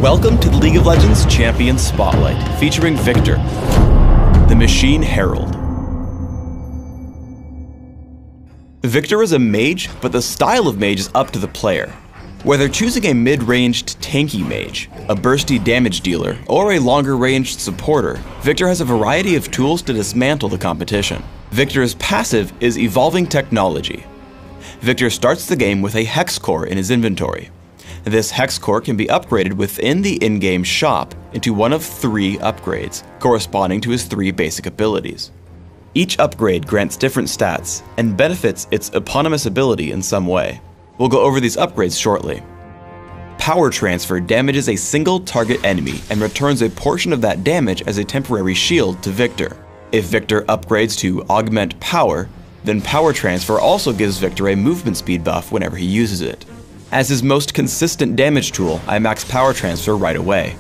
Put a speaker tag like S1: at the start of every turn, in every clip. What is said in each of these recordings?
S1: Welcome to the League of Legends Champion Spotlight, featuring Viktor, the Machine Herald. Viktor is a mage, but the style of mage is up to the player. Whether choosing a mid-ranged tanky mage, a bursty damage dealer, or a longer-ranged supporter, Viktor has a variety of tools to dismantle the competition. Viktor's passive is Evolving Technology. Viktor starts the game with a Hex Core in his inventory. This Hex Core can be upgraded within the in-game shop into one of 3 upgrades, corresponding to his 3 basic abilities. Each upgrade grants different stats and benefits its eponymous ability in some way. We'll go over these upgrades shortly. Power Transfer damages a single target enemy and returns a portion of that damage as a temporary shield to Viktor. If Viktor upgrades to Augment Power, then Power Transfer also gives Viktor a movement speed buff whenever he uses it. As his most consistent damage tool, I max Power Transfer right away.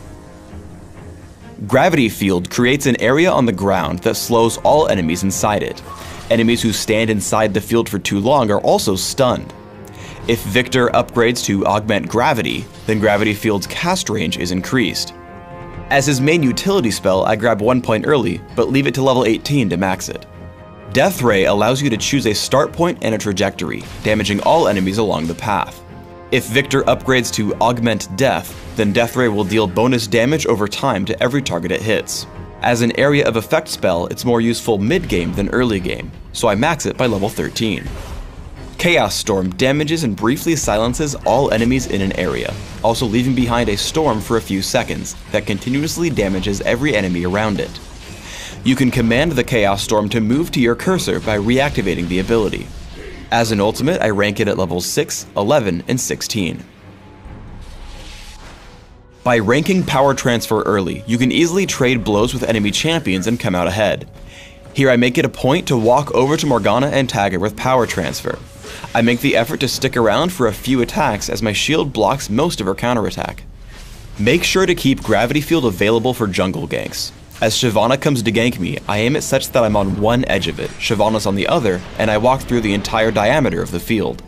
S1: Gravity Field creates an area on the ground that slows all enemies inside it. Enemies who stand inside the field for too long are also stunned. If Viktor upgrades to Augment Gravity, then Gravity Field's cast range is increased. As his main utility spell, I grab 1 point early, but leave it to level 18 to max it. Death Ray allows you to choose a start point and a trajectory, damaging all enemies along the path. If Viktor upgrades to Augment Death, then Death Ray will deal bonus damage over time to every target it hits. As an area of effect spell, it's more useful mid-game than early game, so I max it by level 13. Chaos Storm damages and briefly silences all enemies in an area, also leaving behind a storm for a few seconds that continuously damages every enemy around it. You can command the Chaos Storm to move to your cursor by reactivating the ability. As an ultimate, I rank it at levels 6, 11, and 16. By ranking Power Transfer early, you can easily trade blows with enemy champions and come out ahead. Here I make it a point to walk over to Morgana and tag her with Power Transfer. I make the effort to stick around for a few attacks as my shield blocks most of her counterattack. Make sure to keep Gravity Field available for jungle ganks. As Shyvana comes to gank me, I aim it such that I'm on one edge of it, Shyvana's on the other, and I walk through the entire diameter of the field.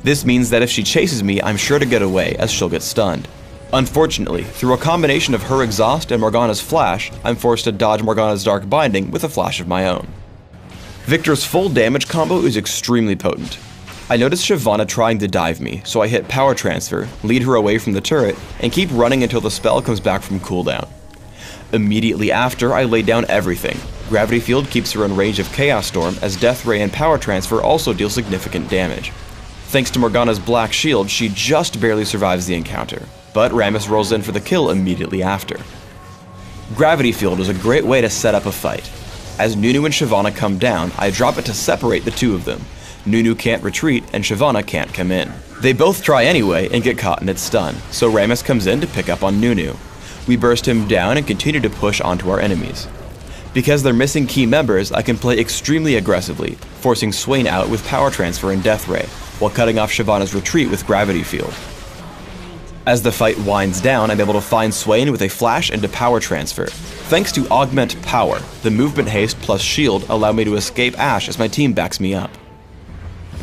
S1: This means that if she chases me, I'm sure to get away, as she'll get stunned. Unfortunately, through a combination of her exhaust and Morgana's flash, I'm forced to dodge Morgana's Dark Binding with a flash of my own. Viktor's full damage combo is extremely potent. I notice Shyvana trying to dive me, so I hit Power Transfer, lead her away from the turret, and keep running until the spell comes back from cooldown. Immediately after, I lay down everything. Gravity Field keeps her in range of Chaos Storm, as Death Ray and Power Transfer also deal significant damage. Thanks to Morgana's Black Shield, she just barely survives the encounter, but Rammus rolls in for the kill immediately after. Gravity Field is a great way to set up a fight. As Nunu and Shyvana come down, I drop it to separate the two of them. Nunu can't retreat, and Shyvana can't come in. They both try anyway and get caught in its stun, so Rammus comes in to pick up on Nunu. We burst him down and continue to push onto our enemies. Because they're missing key members, I can play extremely aggressively, forcing Swain out with Power Transfer and Death Ray, while cutting off Shyvana's retreat with Gravity Field. As the fight winds down, I'm able to find Swain with a flash into Power Transfer. Thanks to Augment Power, the movement haste plus shield allow me to escape Ashe as my team backs me up.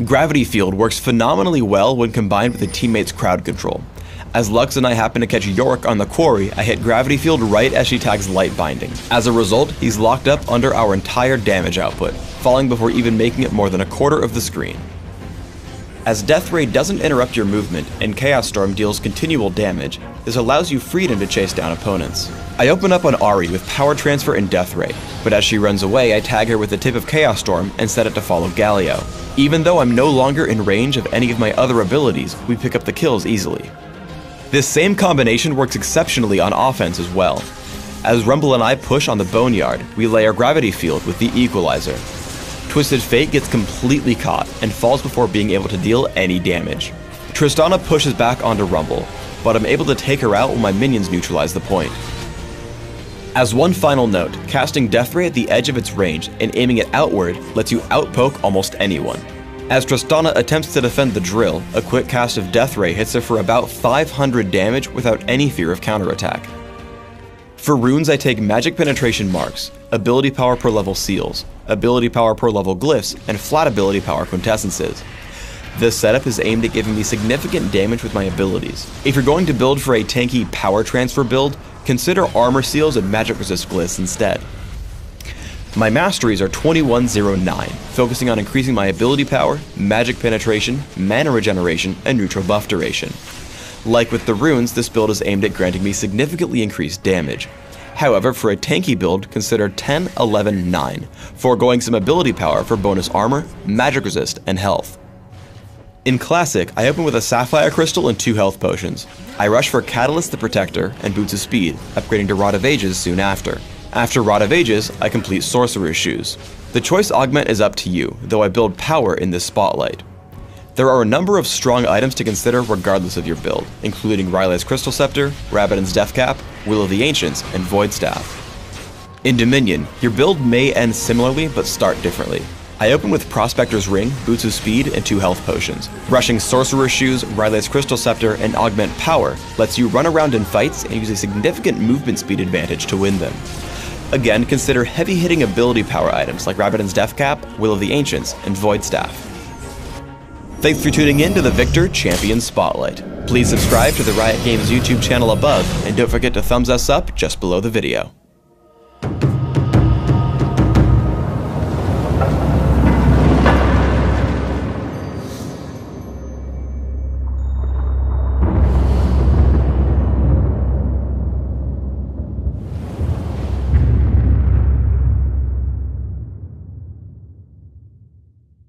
S1: Gravity Field works phenomenally well when combined with a teammate's crowd control. As Lux and I happen to catch Yorick on the quarry, I hit Gravity Field right as she tags Light Binding. As a result, he's locked up under our entire damage output, falling before even making it more than a quarter of the screen. As Death Ray doesn't interrupt your movement and Chaos Storm deals continual damage, this allows you freedom to chase down opponents. I open up on Ahri with Power Transfer and Death Ray, but as she runs away, I tag her with the tip of Chaos Storm and set it to follow Galio. Even though I'm no longer in range of any of my other abilities, we pick up the kills easily. This same combination works exceptionally on offense as well. As Rumble and I push on the Boneyard, we layer Gravity Field with the Equalizer. Twisted Fate gets completely caught and falls before being able to deal any damage. Tristana pushes back onto Rumble, but I'm able to take her out when my minions neutralize the point. As one final note, casting Death Ray at the edge of its range and aiming it outward lets you outpoke almost anyone. As Tristana attempts to defend the drill, a quick cast of Death Ray hits her for about 500 damage without any fear of counterattack. For runes, I take Magic Penetration Marks, Ability Power per level Seals, Ability Power per level Glyphs, and Flat Ability Power Quintessences. This setup is aimed at giving me significant damage with my abilities. If you're going to build for a tanky power transfer build, consider armor seals and magic resist glyphs instead. My masteries are 2109, focusing on increasing my ability power, magic penetration, mana regeneration, and neutral buff duration. Like with the runes, this build is aimed at granting me significantly increased damage. However, for a tanky build, consider 10-11-9, foregoing some ability power for bonus armor, magic resist, and health. In Classic, I open with a Sapphire Crystal and 2 health potions. I rush for Catalyst the Protector and Boots of Speed, upgrading to Rod of Ages soon after. After Rod of Ages, I complete Sorcerer's Shoes. The choice augment is up to you, though I build power in this spotlight. There are a number of strong items to consider regardless of your build, including Rylai's Crystal Scepter, Rabadon's Death Cap, Will of the Ancients, and Void Staff. In Dominion, your build may end similarly but start differently. I open with Prospector's Ring, Boots of Speed, and 2 health potions. Rushing Sorcerer's Shoes, Rylai's Crystal Scepter, and Augment Power lets you run around in fights and use a significant movement speed advantage to win them. Again, consider heavy-hitting ability power items like Rabadon's Death Cap, Will of the Ancients, and Void Staff. Thanks for tuning in to the Viktor Champion Spotlight. Please subscribe to the Riot Games YouTube channel above, and don't forget to thumbs us up just below the video.